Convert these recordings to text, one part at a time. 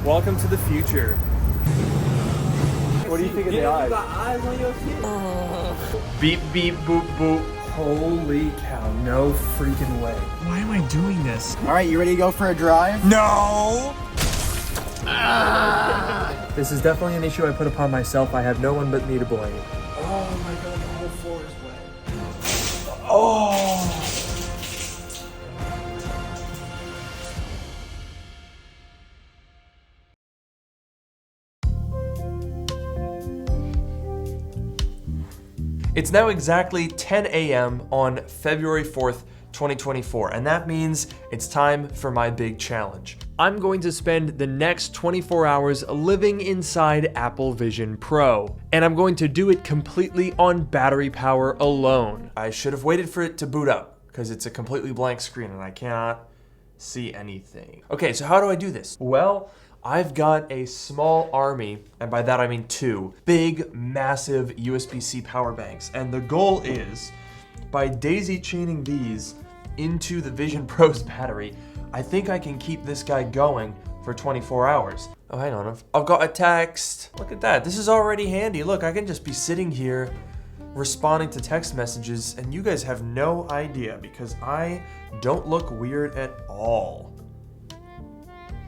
Welcome to the future. What do you think of the eyes? You got eyes on your shit? Beep, beep, boop, boop. Holy cow, no freaking way. Why am I doing this? All right, you ready to go for a drive? No! This is definitely an issue I put upon myself. I have no one but me to blame. Oh my god, the whole floor is wet. Oh! It's now exactly 10 a.m. on February 4th, 2024, and that means it's time for my big challenge. I'm going to spend the next 24 hours living inside Apple Vision Pro, and I'm going to do it completely on battery power alone. I should have waited for it to boot up, because it's a completely blank screen and I cannot see anything. Okay, so how do I do this? Well, I've got a small army, and by that I mean 2 big, massive USB-C power banks. And the goal is, by daisy chaining these into the Vision Pro's battery, I think I can keep this guy going for 24 hours. Oh, hang on, I've got a text. Look at that, this is already handy. Look, I can just be sitting here responding to text messages, and you guys have no idea because I don't look weird at all.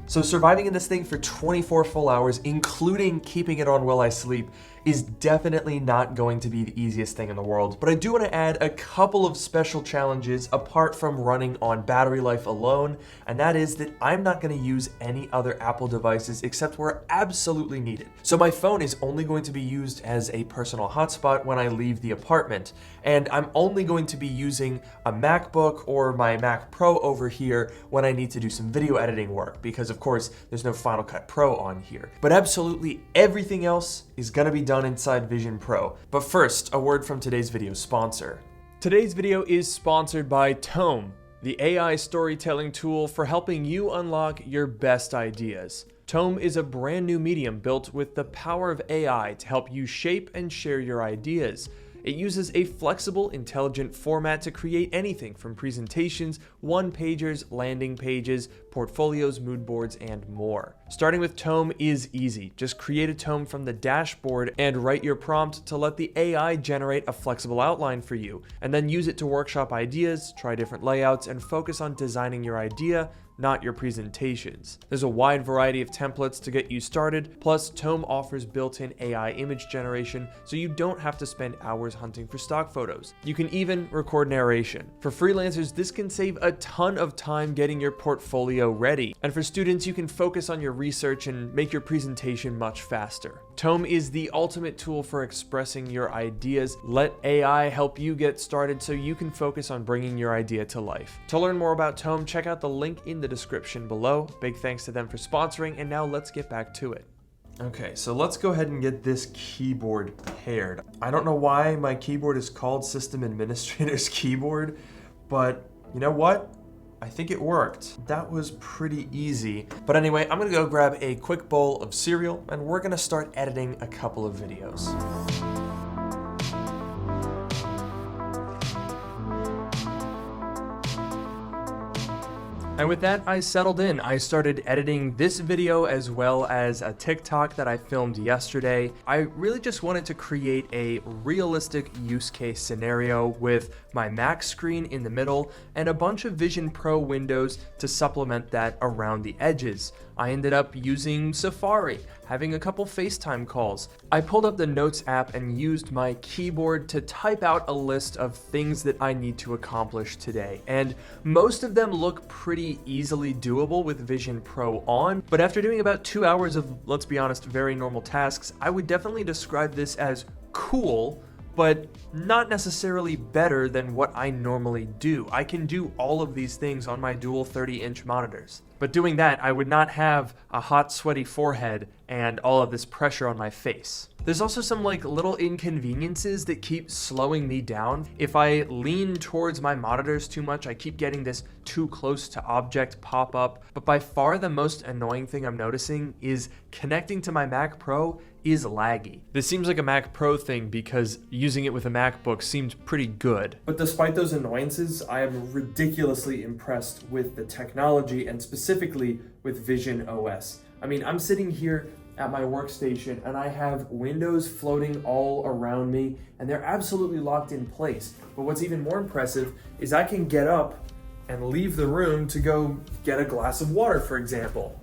So surviving in this thing for 24 full hours, including keeping it on while I sleep, is definitely not going to be the easiest thing in the world. But I do want to add a couple of special challenges apart from running on battery life alone, and that is that I'm not going to use any other Apple devices except where absolutely needed. So my phone is only going to be used as a personal hotspot when I leave the apartment, and I'm only going to be using a MacBook or my Mac Pro over here when I need to do some video editing work, because of course there's no Final Cut Pro on here. But absolutely everything else is going to be done inside Vision Pro. But first, a word from today's video sponsor. Today's video is sponsored by Tome, the AI storytelling tool for helping you unlock your best ideas. Tome is a brand new medium built with the power of AI to help you shape and share your ideas. It uses a flexible, intelligent format to create anything from presentations, one-pagers, landing pages, portfolios, mood boards, and more. Starting with Tome is easy. Just create a tome from the dashboard and write your prompt to let the AI generate a flexible outline for you, and then use it to workshop ideas, try different layouts, and focus on designing your idea, not your presentations. There's a wide variety of templates to get you started, plus Tome offers built-in AI image generation, so you don't have to spend hours hunting for stock photos. You can even record narration. For freelancers, this can save a ton of time getting your portfolio ready. And for students, you can focus on your research and make your presentation much faster. Tome is the ultimate tool for expressing your ideas. Let AI help you get started so you can focus on bringing your idea to life. To learn more about Tome, check out the link in the description below. Big thanks to them for sponsoring, and now let's get back to it. Okay, so let's go ahead and get this keyboard paired. I don't know why my keyboard is called System Administrator's Keyboard, but you know what? I think it worked. That was pretty easy. But anyway, I'm gonna go grab a quick bowl of cereal and we're gonna start editing a couple of videos. And with that, I settled in. I started editing this video as well as a TikTok that I filmed yesterday. I really just wanted to create a realistic use case scenario with my Mac screen in the middle and a bunch of Vision Pro windows to supplement that around the edges. I ended up using Safari, having a couple FaceTime calls. I pulled up the Notes app and used my keyboard to type out a list of things that I need to accomplish today. And most of them look pretty easily doable with Vision Pro on, but after doing about 2 hours of, let's be honest, very normal tasks, I would definitely describe this as cool, but not necessarily better than what I normally do. I can do all of these things on my dual 30-inch monitors. But doing that, I would not have a hot, sweaty forehead and all of this pressure on my face. There's also some little inconveniences that keep slowing me down. If I lean towards my monitors too much, I keep getting this too close to object pop up. But by far the most annoying thing I'm noticing is connecting to my Mac Pro is laggy. This seems like a Mac Pro thing because using it with a MacBook seemed pretty good. But despite those annoyances, I am ridiculously impressed with the technology and specifically with visionOS. I mean, I'm sitting here at my workstation and I have windows floating all around me and they're absolutely locked in place. But what's even more impressive is I can get up and leave the room to go get a glass of water, for example.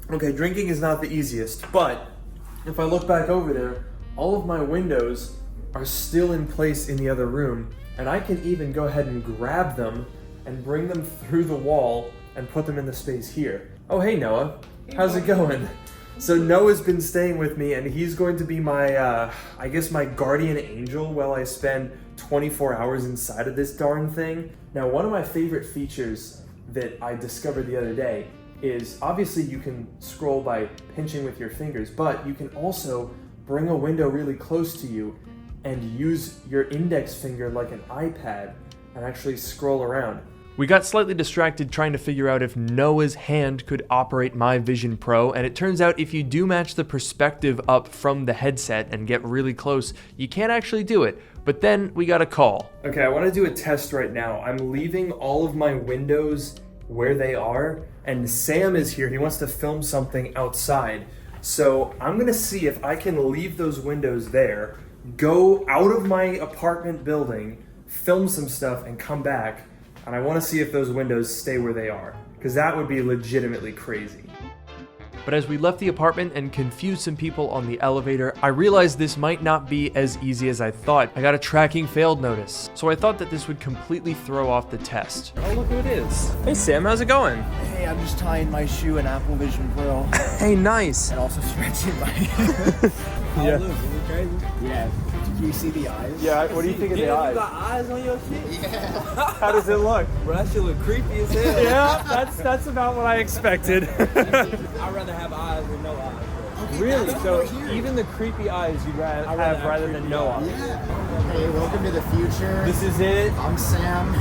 Okay, drinking is not the easiest, but if I look back over there, all of my windows are still in place in the other room, and I can even go ahead and grab them and bring them through the wall and put them in the space here. Oh, hey Noah, how's it going? So Noah's been staying with me and he's going to be my, I guess my guardian angel while I spend 24 hours inside of this darn thing. Now, one of my favorite features that I discovered the other day is obviously you can scroll by pinching with your fingers, but you can also bring a window really close to you and use your index finger like an iPad and actually scroll around. We got slightly distracted trying to figure out if Noah's hand could operate my Vision Pro, and it turns out if you do match the perspective up from the headset and get really close, you can't actually do it. But then we got a call. Okay, I want to do a test right now. I'm leaving all of my windows where they are, and Sam is here. He wants to film something outside. So I'm gonna see if I can leave those windows there, go out of my apartment building, film some stuff, and come back. And I want to see if those windows stay where they are, because that would be legitimately crazy. But as we left the apartment and confused some people on the elevator, I realized this might not be as easy as I thought. I got a tracking failed notice, so I thought that this would completely throw off the test. Oh, look who it is. Hey Sam, how's it going? Hey, I'm just tying my shoe in Apple Vision Pro. Hey, nice. And also stretching my... Yeah. Look, is it crazy? Yeah. Do you see the eyes? Yeah, what do you think of the eyes? You got eyes on your shit? Yeah. How does it look? Bro, that shit look creepy as hell. Yeah, that's about what I expected. I'd rather have eyes than no eyes. Okay, Really? So even the creepy eyes you'd have rather than no eyes? Yeah. Hey, welcome to the future. This is it. I'm Sam.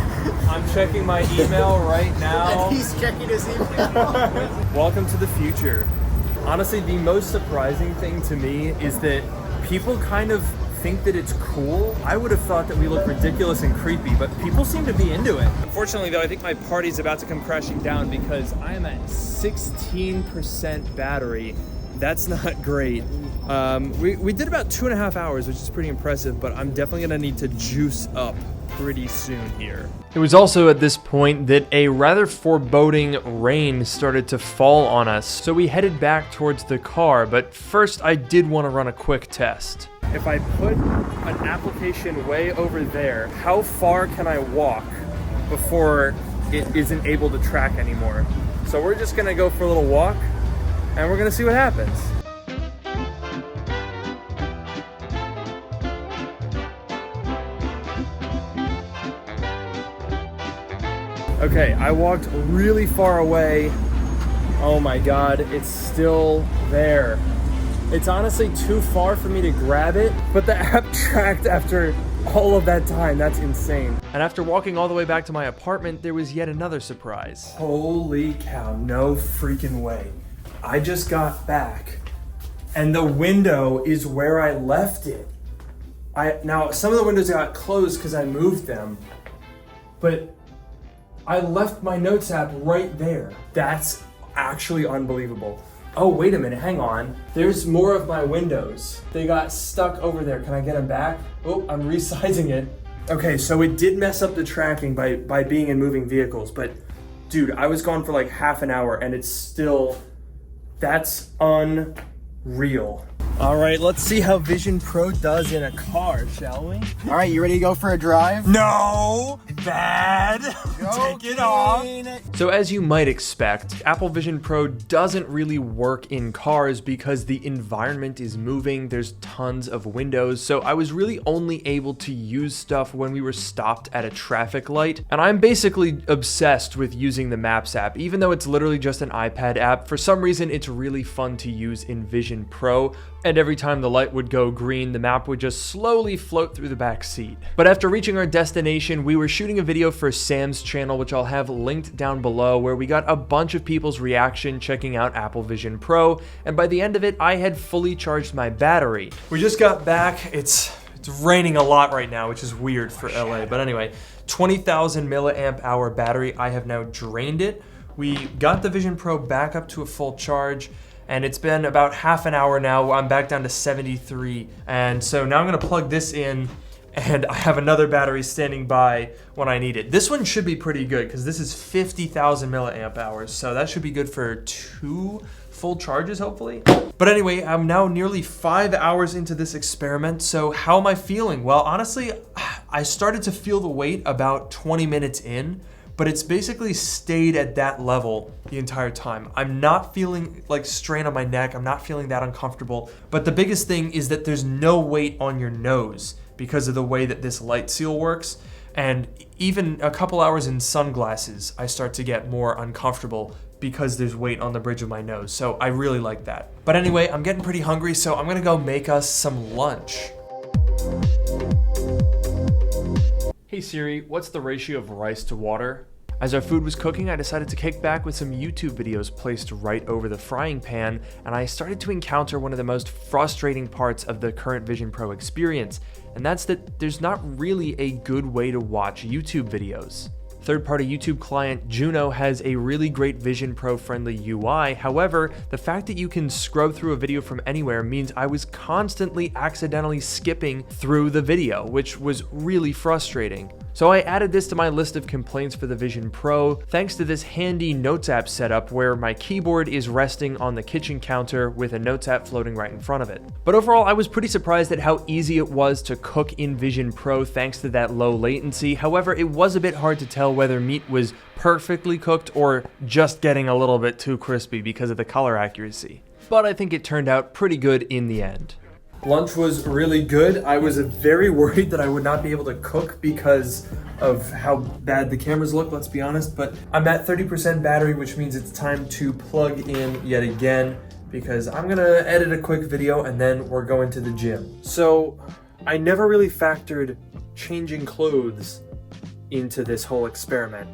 I'm checking my email right now. And he's checking his email. Welcome to the future. Honestly, the most surprising thing to me is that people kind of think that it's cool. I would have thought that we look ridiculous and creepy, but people seem to be into it. Unfortunately though, I think my party's about to come crashing down because I am at 16% battery. That's not great. We did about 2.5 hours, which is pretty impressive, but I'm definitely gonna need to juice up pretty soon here. It was also at this point that a rather foreboding rain started to fall on us, so we headed back towards the car, but first I did want to run a quick test. If I put an application way over there, how far can I walk before it isn't able to track anymore? So we're just gonna go for a little walk and we're gonna see what happens. Okay, I walked really far away. Oh my God, it's still there. It's honestly too far for me to grab it, but the app tracked after all of that time. That's insane. And after walking all the way back to my apartment, there was yet another surprise. Holy cow, no freaking way. I just got back and the window is where I left it. Now, some of the windows got closed because I moved them, but I left my notes app right there. That's actually unbelievable. Oh, wait a minute, hang on. There's more of my windows. They got stuck over there. Can I get them back? Oh, I'm resizing it. Okay, so it did mess up the tracking by being in moving vehicles, but dude, I was gone for like half an hour and it's still, that's unreal. All right, let's see how Vision Pro does in a car, shall we? All right, you ready to go for a drive? No! Bad! Take it off! So as you might expect, Apple Vision Pro doesn't really work in cars because the environment is moving, there's tons of windows, so I was really only able to use stuff when we were stopped at a traffic light, and I'm basically obsessed with using the Maps app. Even though it's literally just an iPad app, for some reason it's really fun to use in Vision Pro, and every time the light would go green, the map would just slowly float through the back seat. But after reaching our destination, we were shooting a video for Sam's channel, which I'll have linked down below, where we got a bunch of people's reaction checking out Apple Vision Pro, and by the end of it, I had fully charged my battery. We just got back. It's raining a lot right now, which is weird for LA, but anyway, 20,000 milliamp hour battery. I have now drained it. We got the Vision Pro back up to a full charge, and it's been about half an hour now. I'm back down to 73, and so now I'm gonna plug this in, and I have another battery standing by when I need it. This one should be pretty good because this is 50,000 milliamp hours, so that should be good for 2 full charges, hopefully. But anyway, I'm now nearly 5 hours into this experiment, so how am I feeling? Well, honestly, I started to feel the weight about 20 minutes in, but it's basically stayed at that level the entire time. I'm not feeling like strain on my neck, I'm not feeling that uncomfortable, but the biggest thing is that there's no weight on your nose because of the way that this light seal works. And even a couple hours in sunglasses, I start to get more uncomfortable because there's weight on the bridge of my nose. So I really like that. But anyway, I'm getting pretty hungry, so I'm gonna go make us some lunch. Hey Siri, what's the ratio of rice to water? As our food was cooking, I decided to kick back with some YouTube videos placed right over the frying pan, and I started to encounter one of the most frustrating parts of the current Vision Pro experience, and that's that there's not really a good way to watch YouTube videos. Third-party YouTube client Juno has a really great Vision Pro friendly UI. However, the fact that you can scrub through a video from anywhere means I was constantly accidentally skipping through the video, which was really frustrating. So I added this to my list of complaints for the Vision Pro, thanks to this handy Notes app setup where my keyboard is resting on the kitchen counter with a Notes app floating right in front of it. But overall, I was pretty surprised at how easy it was to cook in Vision Pro thanks to that low latency. However, it was a bit hard to tell whether meat was perfectly cooked or just getting a little bit too crispy because of the color accuracy. But I think it turned out pretty good in the end. Lunch was really good. I was very worried that I would not be able to cook because of how bad the cameras look, let's be honest, but I'm at 30% battery, which means it's time to plug in yet again because I'm gonna edit a quick video and then we're going to the gym. So I never really factored changing clothes into this whole experiment.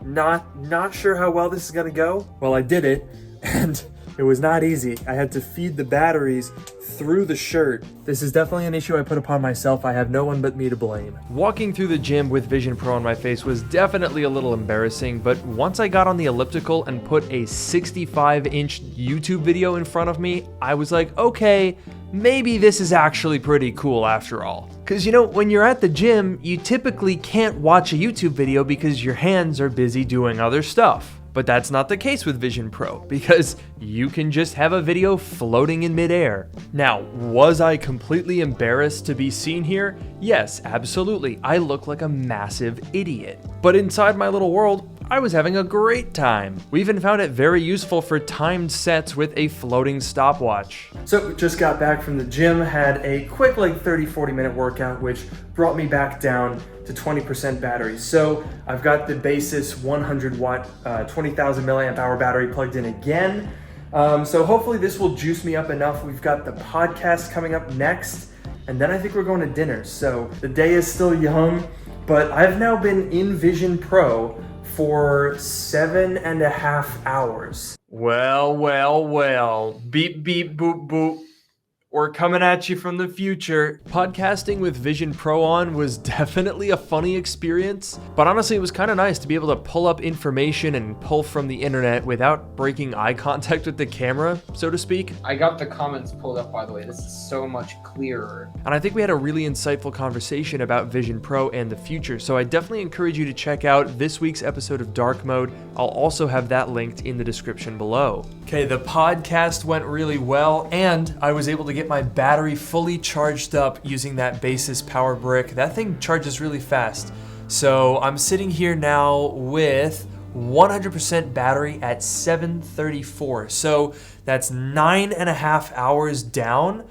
Not sure how well this is gonna go. Well, I did it, and it was not easy. I had to feed the batteries through the shirt. This is definitely an issue I put upon myself. I have no one but me to blame. Walking through the gym with Vision Pro on my face was definitely a little embarrassing, but once I got on the elliptical and put a 65-inch YouTube video in front of me, I was like, okay, maybe this is actually pretty cool after all. Because you know, when you're at the gym, you typically can't watch a YouTube video because your hands are busy doing other stuff. But that's not the case with Vision Pro, because you can just have a video floating in midair. Now, was I completely embarrassed to be seen here? Yes, absolutely. I look like a massive idiot. But inside my little world, I was having a great time. We even found it very useful for timed sets with a floating stopwatch. So just got back from the gym, had a quick 30-40 minute workout, which brought me back down to 20% battery. So I've got the Basis 100 watt, 20,000 milliamp hour battery plugged in again. So hopefully this will juice me up enough. We've got the podcast coming up next, and then I think we're going to dinner. So the day is still young, but I've now been in Vision Pro for 7.5 hours. Well. Beep, beep, boop, boop. We're coming at you from the future. Podcasting with Vision Pro on was definitely a funny experience, but honestly, it was kind of nice to be able to pull up information and pull from the internet without breaking eye contact with the camera, so to speak. I got the comments pulled up, by the way. This is so much clearer. And I think we had a really insightful conversation about Vision Pro and the future, so I definitely encourage you to check out this week's episode of Dark Mode. I'll also have that linked in the description below. Okay, the podcast went really well, and I was able to get my battery fully charged up using that Basis power brick. That thing charges really fast. So I'm sitting here now with 100% battery at 7:34. So that's 9.5 hours down.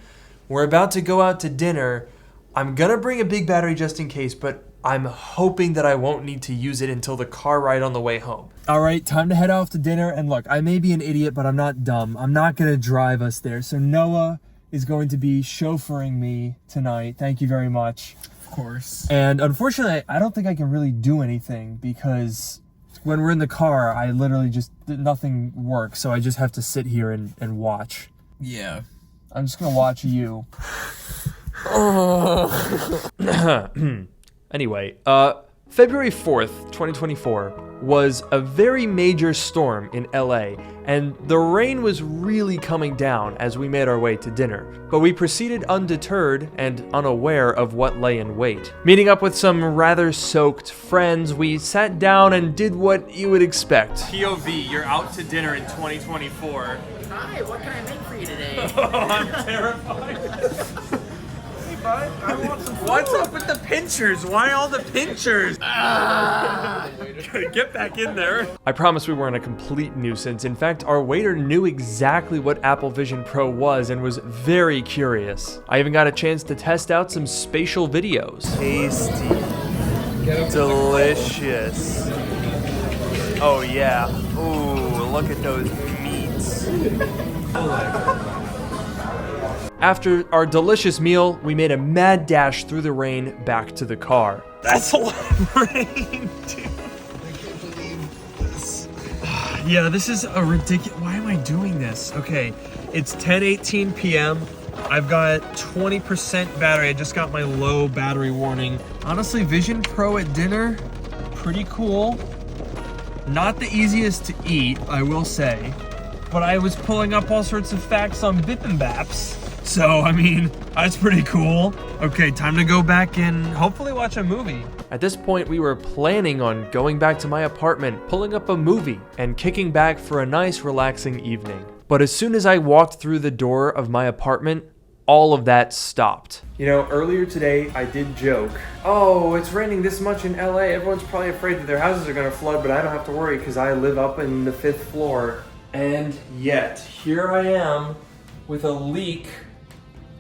We're about to go out to dinner. I'm gonna bring a big battery just in case, but I'm hoping that I won't need to use it until the car ride on the way home. All right, time to head off to dinner. And look, I may be an idiot, but I'm not dumb. I'm not gonna drive us there. So Noah is going to be chauffeuring me tonight. Thank you very much. Of course. And unfortunately, I don't think I can really do anything because when we're in the car, I literally just, nothing works. So I just have to sit here and watch. Yeah. I'm just gonna watch you. Anyway, February 4th, 2024 was a very major storm in LA, and the rain was really coming down as we made our way to dinner. But we proceeded undeterred and unaware of what lay in wait. Meeting up with some rather soaked friends, we sat down and did what you would expect. POV, you're out to dinner in 2024. Hi, what can I make for you today? I'm terrified. Hey, bud, I want some food. What's up with the pinchers? Why all the pinchers? Get back in there. I promise we weren't a complete nuisance. In fact, our waiter knew exactly what Apple Vision Pro was and was very curious. I even got a chance to test out some spatial videos. Tasty. Delicious. Oh yeah. Ooh, look at those meats. After our delicious meal, we made a mad dash through the rain back to the car. That's a lot of rain, dude. Yeah, this is a ridiculous. Why am I doing this? Okay, it's 10:18 p.m. I've got 20% battery. I just got my low battery warning. Honestly, Vision Pro at dinner, pretty cool. Not the easiest to eat, I will say. But I was pulling up all sorts of facts on Bipimbaps. So, I mean, that's pretty cool. Okay, time to go back and hopefully watch a movie. At this point, we were planning on going back to my apartment, pulling up a movie, and kicking back for a nice, relaxing evening. But as soon as I walked through the door of my apartment, all of that stopped. You know, earlier today, I did joke, oh, it's raining this much in LA, everyone's probably afraid that their houses are gonna flood, but I don't have to worry because I live up in the 5th floor. And yet, here I am with a leak.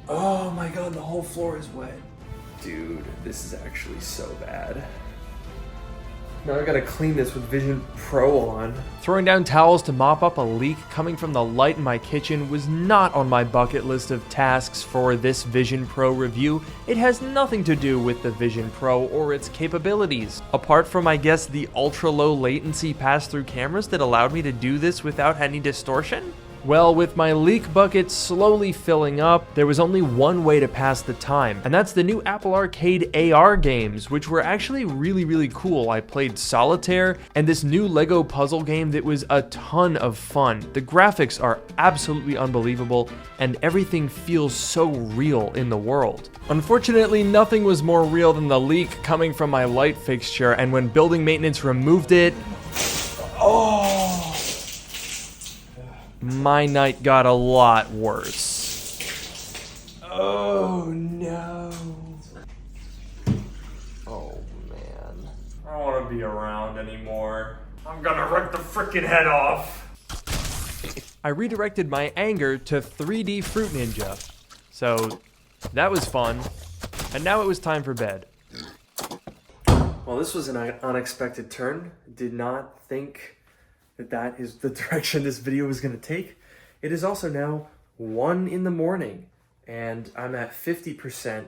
Oh my god, the whole floor is wet. Dude, this is actually so bad. Now I gotta clean this with Vision Pro on. Throwing down towels to mop up a leak coming from the light in my kitchen was not on my bucket list of tasks for this Vision Pro review. It has nothing to do with the Vision Pro or its capabilities. Apart from, I guess, the ultra low latency pass-through cameras that allowed me to do this without any distortion? Well, with my leak bucket slowly filling up, there was only one way to pass the time, and that's the new Apple Arcade AR games, which were actually really cool. I played Solitaire and this new Lego puzzle game that was a ton of fun. The graphics are absolutely unbelievable, and everything feels so real in the world. Unfortunately, nothing was more real than the leak coming from my light fixture, and when building maintenance removed it, oh! My night got a lot worse. Oh no. Oh man. I don't want to be around anymore. I'm gonna rip the freaking head off. I redirected my anger to 3D Fruit Ninja. So that was fun. And now it was time for bed. Well, this was an unexpected turn. Did not think that is the direction this video was going to take. It is also now 1 in the morning, and I'm at 50%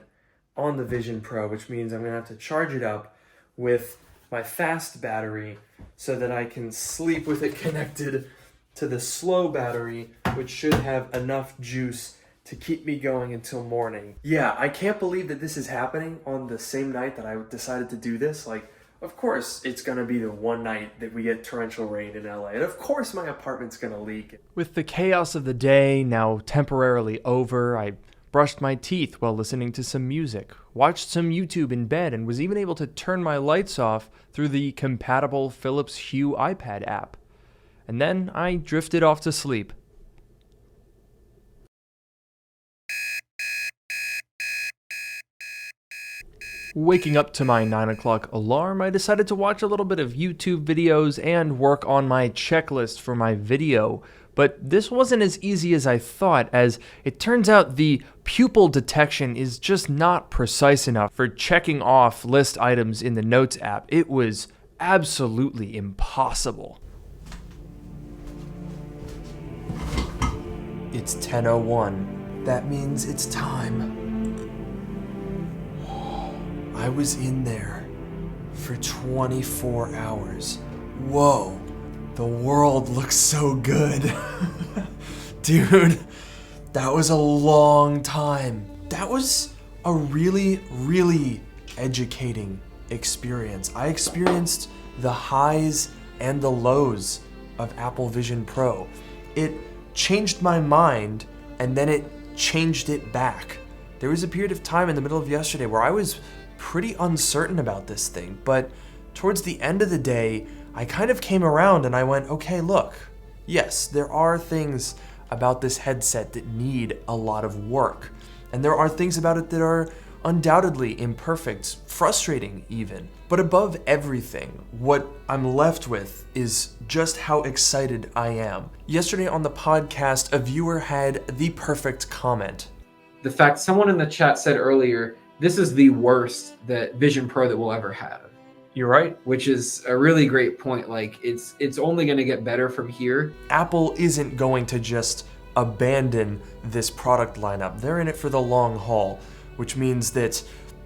on the Vision Pro, which means I'm going to have to charge it up with my fast battery so that I can sleep with it connected to the slow battery, which should have enough juice to keep me going until morning. Yeah, I can't believe that this is happening on the same night that I decided to do this. Like, of course, it's gonna be the one night that we get torrential rain in LA, and of course my apartment's gonna leak. With the chaos of the day now temporarily over, I brushed my teeth while listening to some music, watched some YouTube in bed, and was even able to turn my lights off through the compatible Philips Hue iPad app. And then I drifted off to sleep. Waking up to my 9 o'clock alarm, I decided to watch a little bit of YouTube videos and work on my checklist for my video. But this wasn't as easy as I thought, as it turns out the pupil detection is just not precise enough for checking off list items in the Notes app. It was absolutely impossible. It's 10:01. That means it's time. I was in there for 24 hours. Whoa, the world looks so good. Dude, that was a long time. That was a really educating experience. I experienced the highs and the lows of Apple Vision Pro. It changed my mind, and then it changed it back. There was a period of time in the middle of yesterday where I was pretty uncertain about this thing, but towards the end of the day, I kind of came around and I went, okay, look, yes, there are things about this headset that need a lot of work, and there are things about it that are undoubtedly imperfect, frustrating even. But above everything, what I'm left with is just how excited I am. Yesterday on the podcast, a viewer had the perfect comment. The fact someone in the chat said earlier, this is the worst that Vision Pro that we'll ever have. You're right. Which is a really great point. Like it's only going to get better from here. Apple isn't going to just abandon this product lineup. They're in it for the long haul, which means that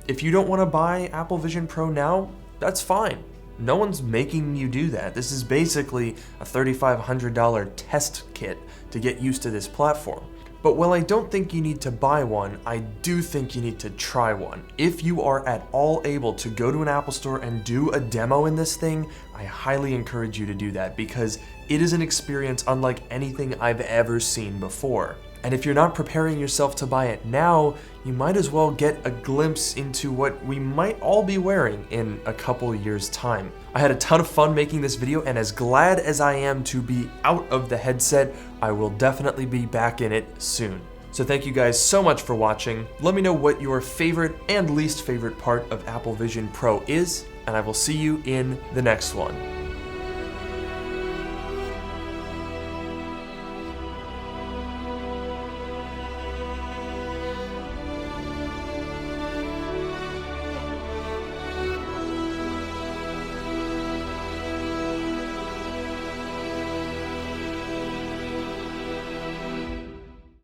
if you don't want to buy Apple Vision Pro now, that's fine. No one's making you do that. This is basically a $3,500 test kit to get used to this platform. But while I don't think you need to buy one, I do think you need to try one. If you are at all able to go to an Apple store and do a demo in this thing, I highly encourage you to do that because it is an experience unlike anything I've ever seen before. And if you're not preparing yourself to buy it now, you might as well get a glimpse into what we might all be wearing in a couple years' time. I had a ton of fun making this video, and as glad as I am to be out of the headset, I will definitely be back in it soon. So thank you guys so much for watching. Let me know what your favorite and least favorite part of Apple Vision Pro is, and I will see you in the next one.